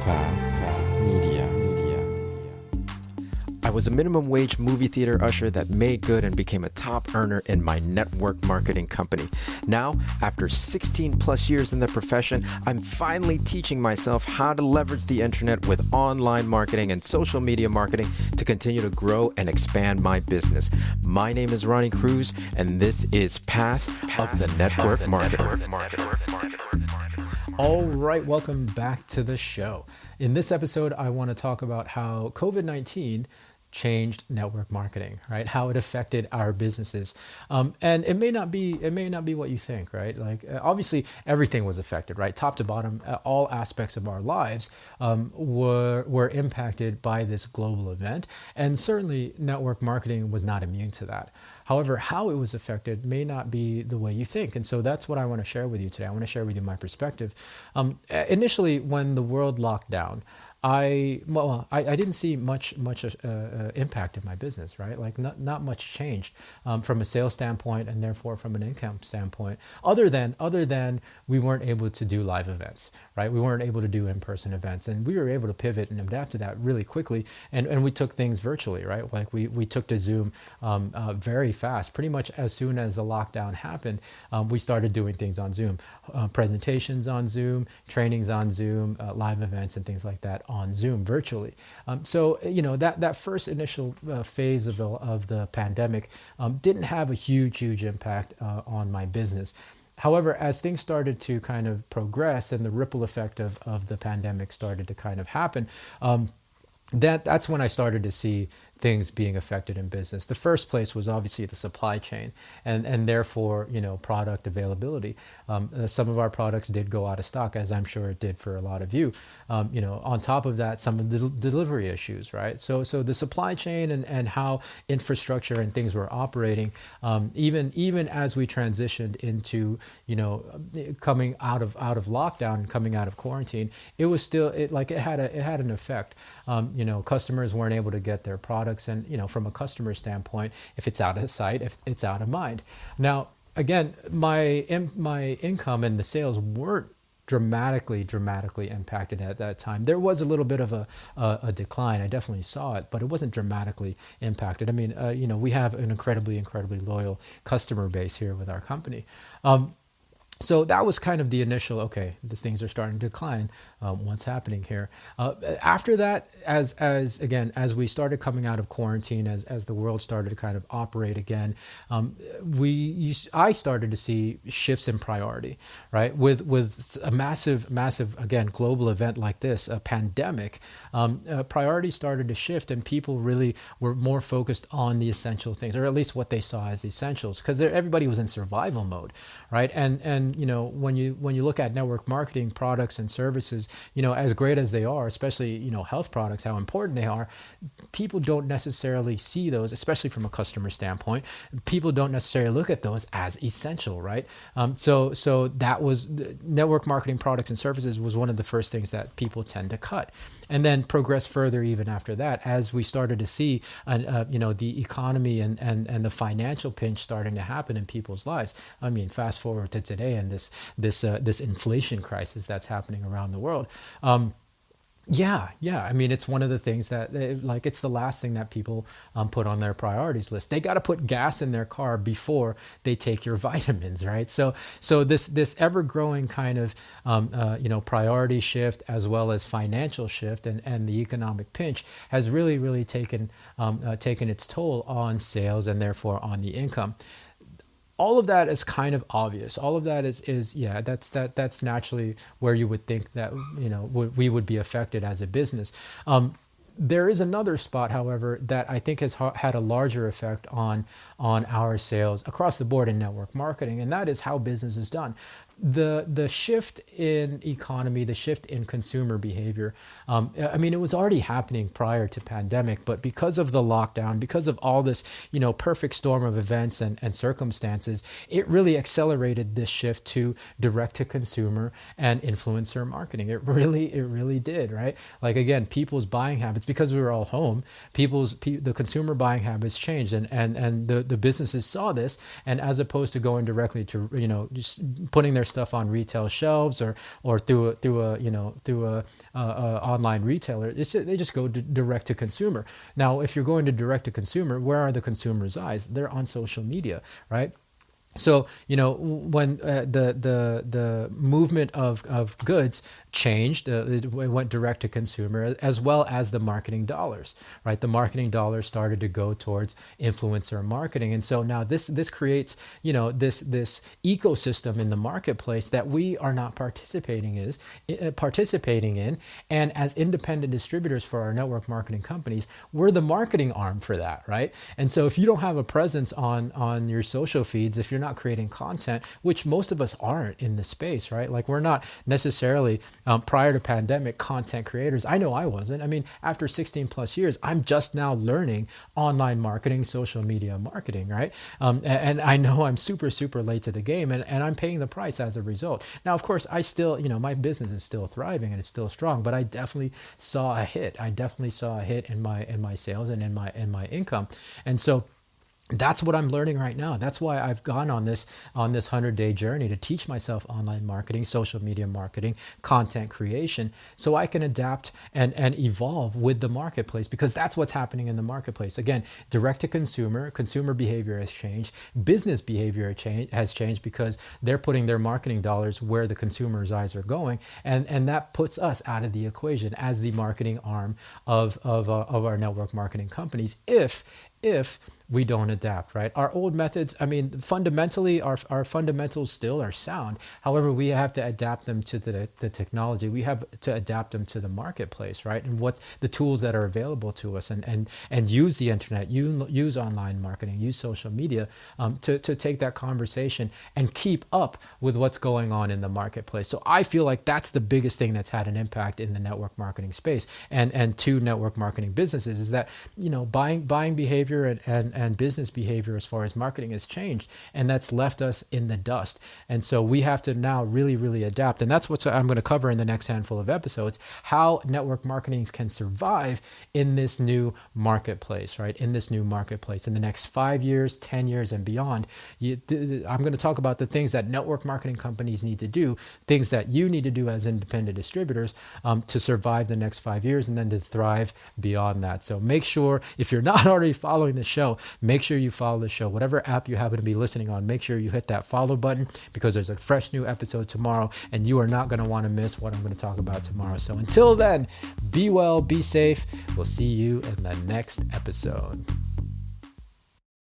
Path Media. I was a minimum wage movie theater usher that made good and became a top earner in my network marketing company. Now, after 16 plus years in the profession, I'm finally teaching myself how to leverage the internet with online marketing and social media marketing to continue to grow and expand my business. My name is Ronnie Cruz, and this is Path of the Network Marketer. All right, welcome back to the show. In this episode, I want to talk about how COVID-19 changed network marketing, right? How it affected our businesses, and it may not be what you think, right? Like obviously, everything was affected, right? Top to bottom, all aspects of our lives were impacted by this global event, and certainly network marketing was not immune to that. However, how it was affected may not be the way you think. And so that's what I want to share with you today. I want to share with you my perspective. Initially, when the world locked down, I didn't see much impact in my business, right? Like not much changed from a sales standpoint and therefore from an income standpoint, other than we weren't able to do live events, right? We weren't able to do in-person events, and we were able to pivot and adapt to that really quickly. And we took things virtually, right? Like we took to Zoom very fast. Pretty much as soon as the lockdown happened, we started doing things on Zoom, presentations on Zoom, trainings on Zoom, live events and things like that on Zoom virtually. So that first initial phase of the pandemic didn't have a huge impact on my business. However, as things started to kind of progress and the ripple effect of the pandemic started to kind of happen, that's when I started to see things being affected in business. The first place was obviously the supply chain and therefore, product availability. Some of our products did go out of stock, as I'm sure it did for a lot of you. On top of that, some of the delivery issues, right? So the supply chain and how infrastructure and things were operating, even as we transitioned into, coming out of lockdown, coming out of quarantine, it was still, it had an effect. Customers weren't able to get their products. And, from a customer standpoint, if it's out of sight, if it's out of mind. Now, again, my income and the sales weren't dramatically impacted at that time. There was a little bit of a decline. I definitely saw it, but it wasn't dramatically impacted. I mean, we have an incredibly loyal customer base here with our company. So that was kind of the initial, okay, the things are starting to decline. What's happening here? After that, as we started coming out of quarantine, as the world started to kind of operate again, I started to see shifts in priority, right? With a massive, again, global event like this, a pandemic, priorities started to shift, and people really were more focused on the essential things, or at least what they saw as essentials, because everybody was in survival mode, right? And when you look at network marketing products and services, as great as they are, especially health products, how important they are, people don't necessarily see those, especially from a customer standpoint. People don't necessarily look at those as essential, right? So that was network marketing products and services was one of the first things that people tend to cut, and then progress further even after that as we started to see, the economy and the financial pinch starting to happen in people's lives. I mean, fast forward to today and this inflation crisis that's happening around the world. Yeah. I mean, it's one of the things that, it's the last thing that people put on their priorities list. They got to put gas in their car before they take your vitamins, right? So this ever-growing kind of, priority shift as well as financial shift and the economic pinch has really taken its toll on sales and therefore on the income. All of that is kind of obvious. All of that is that's naturally where you would think that we would be affected as a business. There is another spot, however, that I think has had a larger effect on our sales across the board in network marketing, and that is how business is done. The shift in economy, the shift in consumer behavior, it was already happening prior to pandemic, but because of the lockdown, because of all this, perfect storm of events and circumstances, it really accelerated this shift to direct to consumer and influencer marketing. It really did, right? Like, again, people's buying habits, because we were all home, the consumer buying habits changed, and the businesses saw this, and as opposed to going directly to, just putting their stuff on retail shelves or through a online retailer. They just go direct to consumer. Now, if you're going to direct to consumer, where are the consumer's eyes? They're on social media, right? So, when the movement of goods changed, it went direct to consumer, as well as the marketing dollars, right? The marketing dollars started to go towards influencer marketing. And so now this creates, this ecosystem in the marketplace that we are not participating in. And as independent distributors for our network marketing companies, we're the marketing arm for that, right? And so if you don't have a presence on your social feeds, if you're not creating content, which most of us aren't in the space, right? Like we're not necessarily prior to pandemic content creators. I know I wasn't. I mean, after 16 plus years, I'm just now learning online marketing, social media marketing, right? And I know I'm super, super late to the game, and I'm paying the price as a result. Now, of course, I still, my business is still thriving and it's still strong, but I definitely saw a hit. I definitely saw a hit in my sales and in my income. And so that's what I'm learning right now. That's why I've gone on this 100-day journey to teach myself online marketing, social media marketing, content creation, so I can adapt and evolve with the marketplace, because that's what's happening in the marketplace. Again, direct to consumer behavior has changed, business behavior has changed because they're putting their marketing dollars where the consumer's eyes are going, and that puts us out of the equation as the marketing arm of our network marketing companies if we don't adapt, right? Our old methods, I mean, fundamentally, our fundamentals still are sound. However, we have to adapt them to the technology. We have to adapt them to the marketplace, right? And what's the tools that are available to us, and use the internet, use online marketing, use social media to take that conversation and keep up with what's going on in the marketplace. So I feel like that's the biggest thing that's had an impact in the network marketing space and to network marketing businesses, is that, buying behavior and business behavior as far as marketing has changed, and that's left us in the dust. And so we have to now really, really adapt. And that's what I'm going to cover in the next handful of episodes, how network marketing can survive in this new marketplace, right? In this new marketplace in the next 5 years, 10 years, and beyond. I'm going to talk about the things that network marketing companies need to do, things that you need to do as independent distributors to survive the next 5 years and then to thrive beyond that. So make sure, if you're not already following the show, make sure you follow the show. Whatever app you happen to be listening on, make sure you hit that follow button, because there's a fresh new episode tomorrow and you are not going to want to miss what I'm going to talk about tomorrow. So until then, be well, be safe. We'll see you in the next episode.